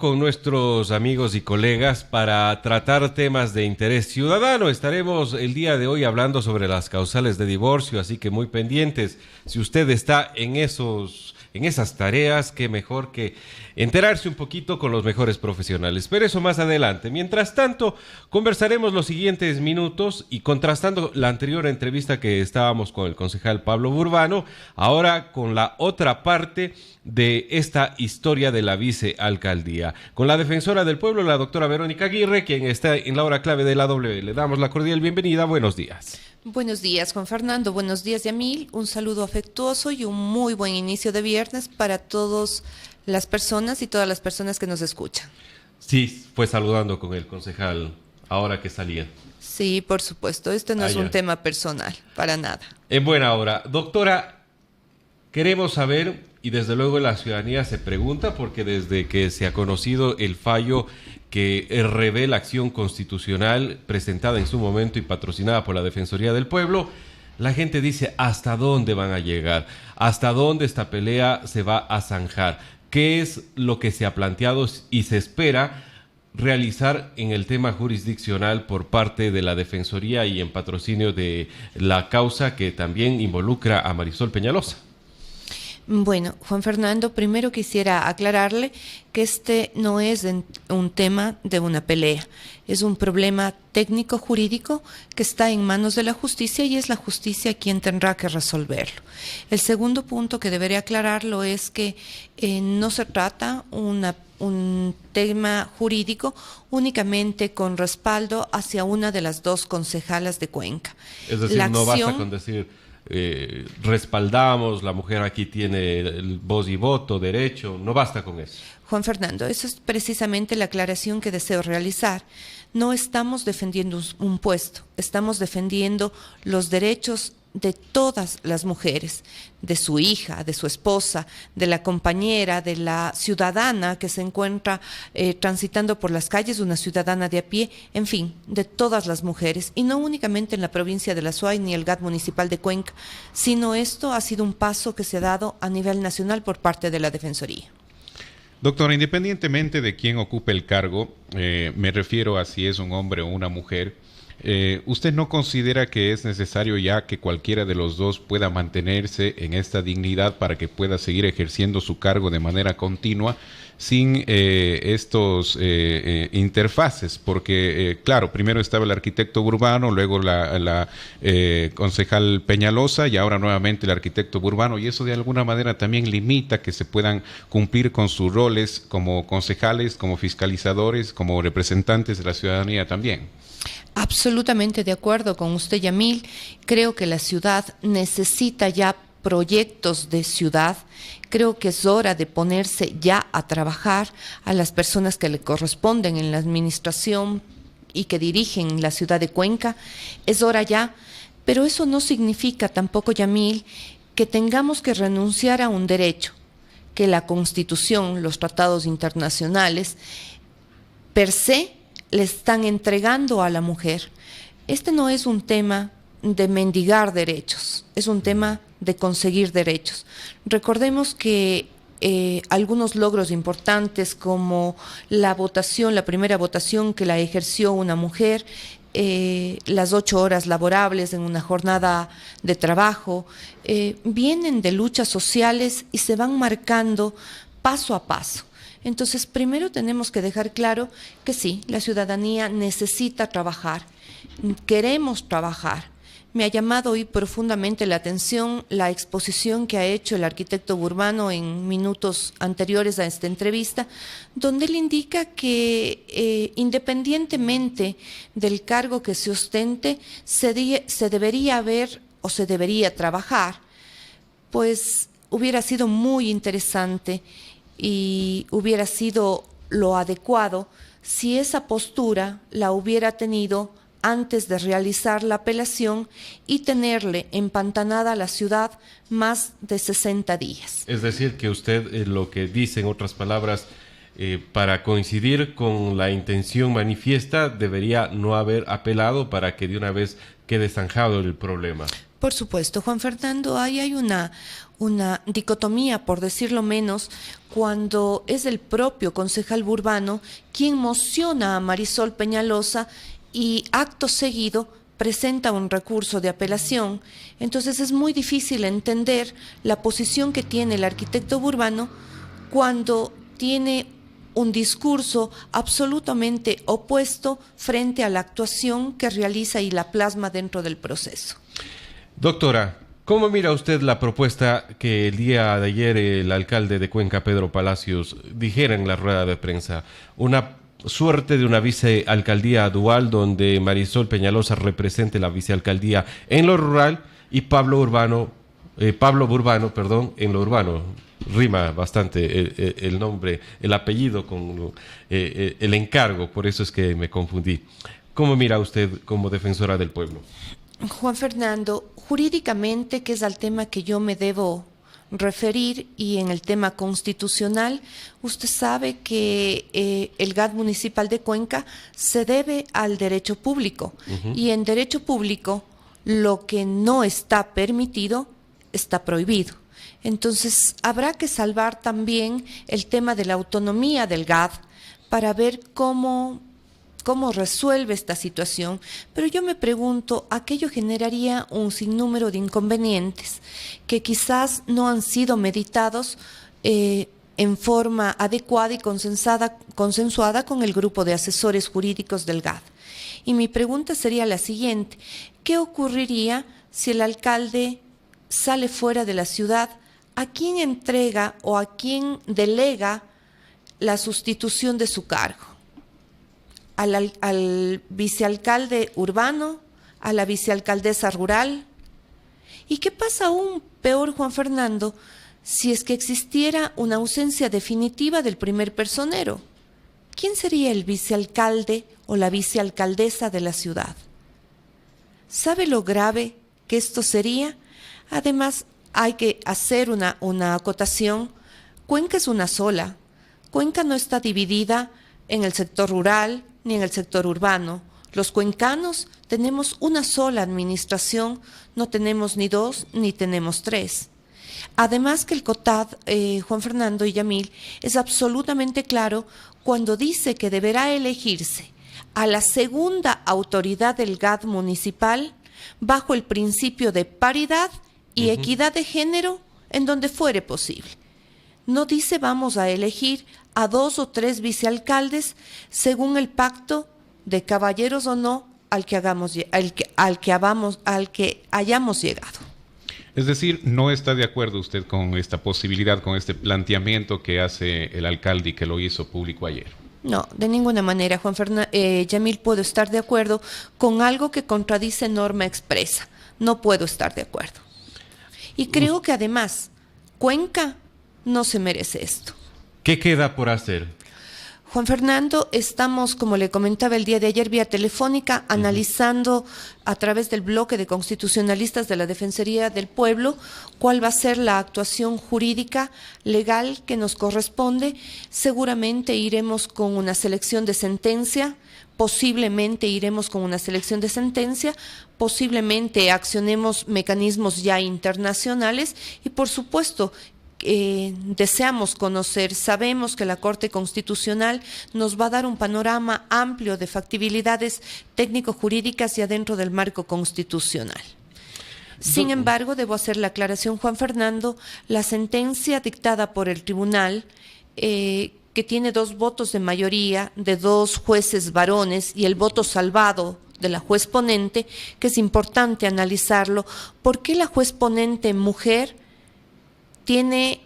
Con nuestros amigos y colegas para tratar temas de interés ciudadano. Estaremos el día de hoy hablando sobre las causales de divorcio, así que muy pendientes. Si usted está en esas tareas, qué mejor que enterarse un poquito con los mejores profesionales. Pero eso más adelante. Mientras tanto, conversaremos los siguientes minutos y contrastando la anterior entrevista que estábamos con el concejal Pablo Burbano, ahora con la otra parte de esta historia de la vicealcaldía. Con la defensora del pueblo, la doctora Verónica Aguirre, quien está en la hora clave de la W. Le damos la cordial bienvenida. Buenos días. Buenos días, Juan Fernando. Buenos días, Yamil. Un saludo afectuoso y un muy buen inicio de viernes para todas las personas y todas las personas que nos escuchan. Sí, fue saludando con el concejal ahora que salía. Sí, por supuesto. Este no es un tema personal, para nada. En buena hora. Doctora, queremos saber, y desde luego la ciudadanía se pregunta, porque desde que se ha conocido el fallo que revela acción constitucional presentada en su momento y patrocinada por la Defensoría del Pueblo, la gente dice ¿hasta dónde van a llegar? ¿Hasta dónde esta pelea se va a zanjar? ¿Qué es lo que se ha planteado y se espera realizar en el tema jurisdiccional por parte de la Defensoría y en patrocinio de la causa que también involucra a Marisol Peñalosa? Bueno, Juan Fernando, primero quisiera aclararle que este no es un tema de una pelea, es un problema técnico-jurídico que está en manos de la justicia y es la justicia quien tendrá que resolverlo. El segundo punto que debería aclararlo es que no se trata un tema jurídico únicamente con respaldo hacia una de las dos concejalas de Cuenca. Es decir, no basta con decir respaldamos, la mujer aquí tiene el voz y voto, derecho, no basta con eso. Juan Fernando, eso es precisamente la aclaración que deseo realizar. No estamos defendiendo un puesto, estamos defendiendo los derechos de todas las mujeres, de su hija, de su esposa, de la compañera, de la ciudadana que se encuentra transitando por las calles, una ciudadana de a pie, en fin, de todas las mujeres, y no únicamente en la provincia de La Suay ni el GAT municipal de Cuenca, sino esto ha sido un paso que se ha dado a nivel nacional por parte de la Defensoría. Doctora, independientemente de quién ocupe el cargo, me refiero a si es un hombre o una mujer, ¿usted no considera que es necesario ya que cualquiera de los dos pueda mantenerse en esta dignidad para que pueda seguir ejerciendo su cargo de manera continua sin estos interfaces? Porque, claro, primero estaba el arquitecto Burbano, luego la concejal Peñalosa y ahora nuevamente el arquitecto Burbano, y eso de alguna manera también limita que se puedan cumplir con sus roles como concejales, como fiscalizadores, como representantes de la ciudadanía también. Absolutamente de acuerdo con usted, Yamil. Creo que la ciudad necesita ya proyectos de ciudad. Creo que es hora de ponerse ya a trabajar a las personas que le corresponden en la administración y que dirigen la ciudad de Cuenca. Es hora ya, pero eso no significa tampoco, Yamil, que tengamos que renunciar a un derecho, que la Constitución, los tratados internacionales, per se, le están entregando a la mujer. Este no es un tema de mendigar derechos, es un tema de conseguir derechos. Recordemos que algunos logros importantes como la votación, la primera votación que la ejerció una mujer, las 8 horas laborables en una jornada de trabajo, vienen de luchas sociales y se van marcando paso a paso. Entonces, primero tenemos que dejar claro que sí, la ciudadanía necesita trabajar, queremos trabajar. Me ha llamado hoy profundamente la atención la exposición que ha hecho el arquitecto Burbano en minutos anteriores a esta entrevista, donde él indica que independientemente del cargo que se ostente, se debería ver o se debería trabajar. Pues hubiera sido muy interesante y hubiera sido lo adecuado si esa postura la hubiera tenido antes de realizar la apelación y tenerle empantanada a la ciudad más de 60 días. Es decir, que usted lo que dice, en otras palabras, para coincidir con la intención manifiesta, debería no haber apelado para que de una vez quede zanjado el problema. Por supuesto, Juan Fernando, ahí hay una dicotomía, por decirlo menos, cuando es el propio concejal Burbano quien mociona a Marisol Peñalosa y acto seguido presenta un recurso de apelación. Entonces es muy difícil entender la posición que tiene el arquitecto Burbano cuando tiene un discurso absolutamente opuesto frente a la actuación que realiza y la plasma dentro del proceso. Doctora, ¿cómo mira usted la propuesta que el día de ayer el alcalde de Cuenca, Pedro Palacios, dijera en la rueda de prensa? Una suerte de una vicealcaldía dual donde Marisol Peñalosa represente la vicealcaldía en lo rural y Pablo Burbano, en lo urbano. Rima bastante el nombre, el apellido con el encargo, por eso es que me confundí. ¿Cómo mira usted como defensora del pueblo? Juan Fernando, jurídicamente, que es al tema que yo me debo referir, y en el tema constitucional, usted sabe que el GAD municipal de Cuenca se debe al derecho público, y en derecho público lo que no está permitido está prohibido. Entonces habrá que salvar también el tema de la autonomía del GAD para ver cómo resuelve esta situación, pero yo me pregunto, aquello generaría un sinnúmero de inconvenientes que quizás no han sido meditados en forma adecuada y consensuada con el grupo de asesores jurídicos del GAD. Y mi pregunta sería la siguiente: ¿qué ocurriría si el alcalde sale fuera de la ciudad? ¿A quién entrega o a quién delega la sustitución de su cargo? ¿Al vicealcalde urbano? ¿A la vicealcaldesa rural? ¿Y qué pasa aún peor, Juan Fernando, si es que existiera una ausencia definitiva del primer personero? ¿Quién sería el vicealcalde o la vicealcaldesa de la ciudad? ¿Sabe lo grave que esto sería? Además, hay que hacer una acotación. Cuenca es una sola. Cuenca no está dividida en el sector rural ni en el sector urbano. Los cuencanos tenemos una sola administración, no tenemos ni dos ni tenemos tres. Además que el COTAD, Juan Fernando y Yamil, es absolutamente claro cuando dice que deberá elegirse a la segunda autoridad del GAD municipal bajo el principio de paridad y equidad de género en donde fuere posible. No dice vamos a elegir a 2 o 3 vicealcaldes según el pacto de caballeros o no al que hayamos llegado. Es decir, ¿no está de acuerdo usted con esta posibilidad, con este planteamiento que hace el alcalde y que lo hizo público ayer? No, de ninguna manera, Juan Fernando, Yamil, puedo estar de acuerdo con algo que contradice norma expresa. No puedo estar de acuerdo. Y creo que además, Cuenca no se merece esto. ¿Qué queda por hacer? Juan Fernando, estamos, como le comentaba el día de ayer, vía telefónica, analizando a través del bloque de constitucionalistas de la Defensoría del Pueblo cuál va a ser la actuación jurídica, legal que nos corresponde. Seguramente iremos con una selección de sentencia, posiblemente accionemos mecanismos ya internacionales y, por supuesto, deseamos conocer, sabemos que la Corte Constitucional nos va a dar un panorama amplio de factibilidades técnico-jurídicas ya dentro del marco constitucional. Sin embargo, debo hacer la aclaración, Juan Fernando, la sentencia dictada por el tribunal, que tiene 2 votos de mayoría de 2 jueces varones y el voto salvado de la juez ponente, que es importante analizarlo. ¿Por qué la juez ponente mujer tiene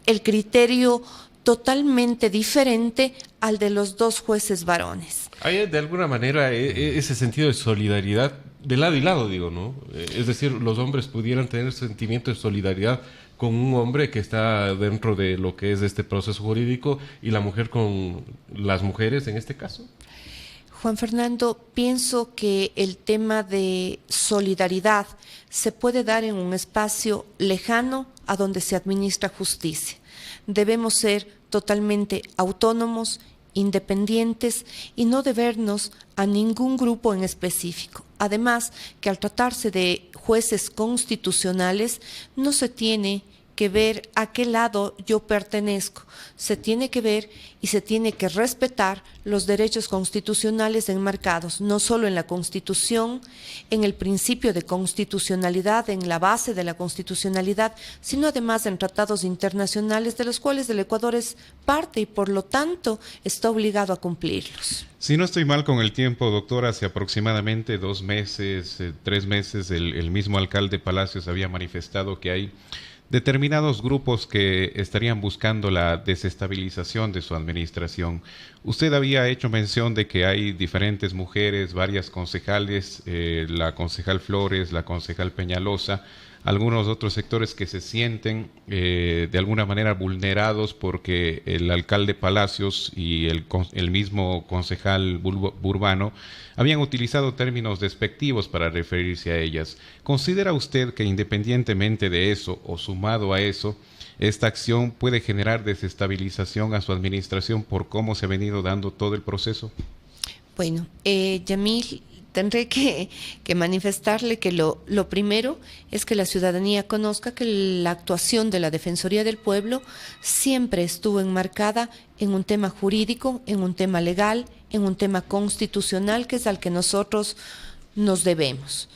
el criterio totalmente diferente al de los 2 jueces varones? Hay de alguna manera ese sentido de solidaridad de lado y lado, digo, ¿no? Es decir, los hombres pudieran tener sentimiento de solidaridad con un hombre que está dentro de lo que es este proceso jurídico y la mujer con las mujeres en este caso. Juan Fernando, pienso que el tema de solidaridad se puede dar en un espacio lejano a donde se administra justicia. Debemos ser totalmente autónomos, independientes y no debernos a ningún grupo en específico. Además, que al tratarse de jueces constitucionales no se tiene que ver a qué lado yo pertenezco. Se tiene que ver y se tiene que respetar los derechos constitucionales enmarcados, no solo en la Constitución, en el principio de constitucionalidad, en la base de la constitucionalidad, sino además en tratados internacionales de los cuales el Ecuador es parte y por lo tanto está obligado a cumplirlos. Si no estoy mal con el tiempo, doctora, hace aproximadamente 2 meses, 3 meses, el mismo alcalde Palacios había manifestado que hay determinados grupos que estarían buscando la desestabilización de su administración. Usted había hecho mención de que hay diferentes mujeres, varias concejales, la concejal Flores, la concejal Peñalosa, algunos otros sectores que se sienten de alguna manera vulnerados porque el alcalde Palacios y el mismo concejal Burbano habían utilizado términos despectivos para referirse a ellas. ¿Considera usted que independientemente de eso o sumado a eso, esta acción puede generar desestabilización a su administración por cómo se ha venido dando todo el proceso? Bueno, Yamil, tendré que manifestarle que lo primero es que la ciudadanía conozca que la actuación de la Defensoría del Pueblo siempre estuvo enmarcada en un tema jurídico, en un tema legal, en un tema constitucional, que es al que nosotros nos debemos.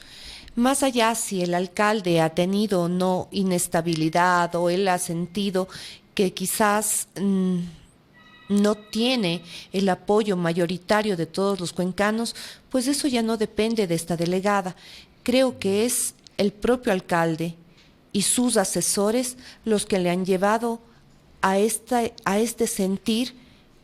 Más allá si el alcalde ha tenido o no inestabilidad o él ha sentido que quizás no tiene el apoyo mayoritario de todos los cuencanos, pues eso ya no depende de esta delegada. Creo que es el propio alcalde y sus asesores los que le han llevado a este sentir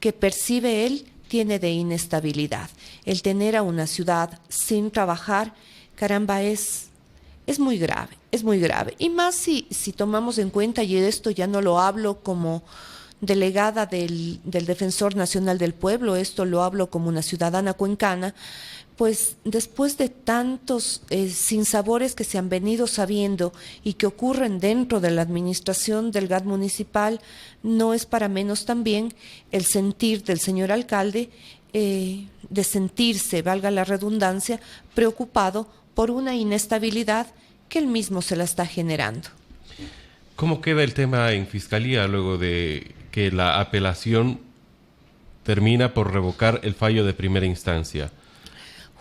que percibe él tiene de inestabilidad. El tener a una ciudad sin trabajar, caramba, es muy grave, es muy grave. Y más si tomamos en cuenta, y esto ya no lo hablo como delegada del Defensor Nacional del Pueblo, esto lo hablo como una ciudadana cuencana, pues después de tantos sinsabores que se han venido sabiendo y que ocurren dentro de la administración del GAD municipal, no es para menos también el sentir del señor alcalde de sentirse, valga la redundancia, preocupado por una inestabilidad que él mismo se la está generando. ¿Cómo queda el tema en Fiscalía luego de que la apelación termina por revocar el fallo de primera instancia?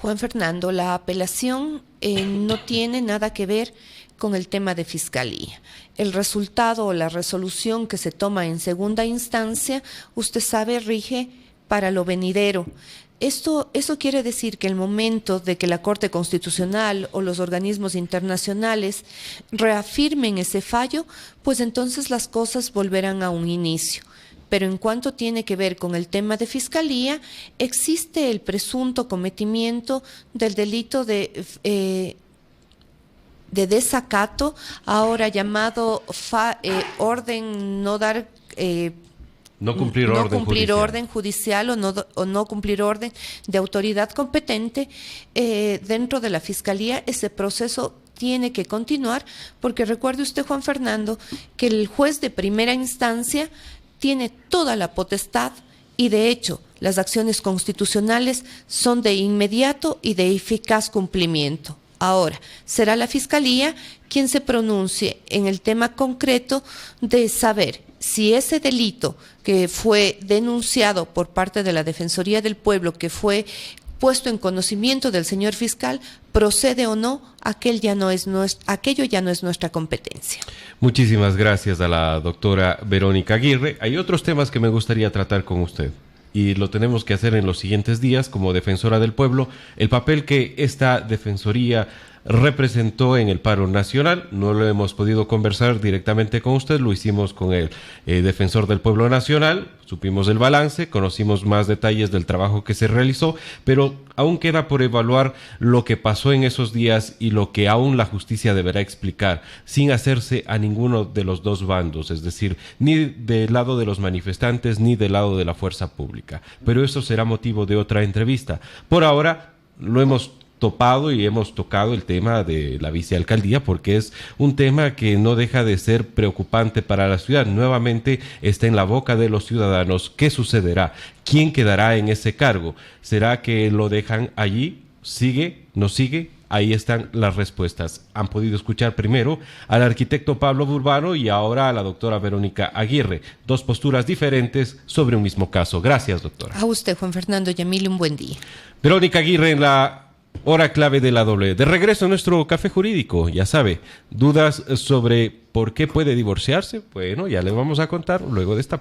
Juan Fernando, la apelación no tiene nada que ver con el tema de Fiscalía. El resultado o la resolución que se toma en segunda instancia, usted sabe, rige para lo venidero. Eso quiere decir que el momento de que la Corte Constitucional o los organismos internacionales reafirmen ese fallo, pues entonces las cosas volverán a un inicio. Pero en cuanto tiene que ver con el tema de Fiscalía, existe el presunto cometimiento del delito de desacato, ahora llamado orden no dar... No cumplir orden judicial o no cumplir orden de autoridad competente dentro de la Fiscalía. Ese proceso tiene que continuar porque recuerde usted, Juan Fernando, que el juez de primera instancia tiene toda la potestad y de hecho las acciones constitucionales son de inmediato y de eficaz cumplimiento. Ahora, será la Fiscalía quien se pronuncie en el tema concreto de saber si ese delito que fue denunciado por parte de la Defensoría del Pueblo, que fue puesto en conocimiento del señor fiscal, procede o no, aquello ya no es nuestra competencia. Muchísimas gracias a la doctora Verónica Aguirre. Hay otros temas que me gustaría tratar con usted y lo tenemos que hacer en los siguientes días como defensora del pueblo. El papel que esta defensoría representó en el paro nacional, no lo hemos podido conversar directamente con usted, lo hicimos con el defensor del pueblo nacional, supimos el balance, conocimos más detalles del trabajo que se realizó, pero aún queda por evaluar lo que pasó en esos días y lo que aún la justicia deberá explicar, sin hacerse a ninguno de los dos bandos, es decir, ni del lado de los manifestantes ni del lado de la fuerza pública. Pero eso será motivo de otra entrevista. Por ahora lo hemos topado y hemos tocado el tema de la vicealcaldía porque es un tema que no deja de ser preocupante para la ciudad. Nuevamente está en la boca de los ciudadanos. ¿Qué sucederá? ¿Quién quedará en ese cargo? ¿Será que lo dejan allí? ¿Sigue? ¿No sigue? ahí están las respuestas. Han podido escuchar primero al arquitecto Pablo Burbano y ahora a la doctora Verónica Aguirre, dos posturas diferentes sobre un mismo caso. Gracias, doctora. A usted, Juan Fernando Yamil, un buen día. Verónica Aguirre en la hora clave de la doble. De regreso a nuestro café jurídico, ya sabe, dudas sobre por qué puede divorciarse. Bueno, ya le vamos a contar luego de esta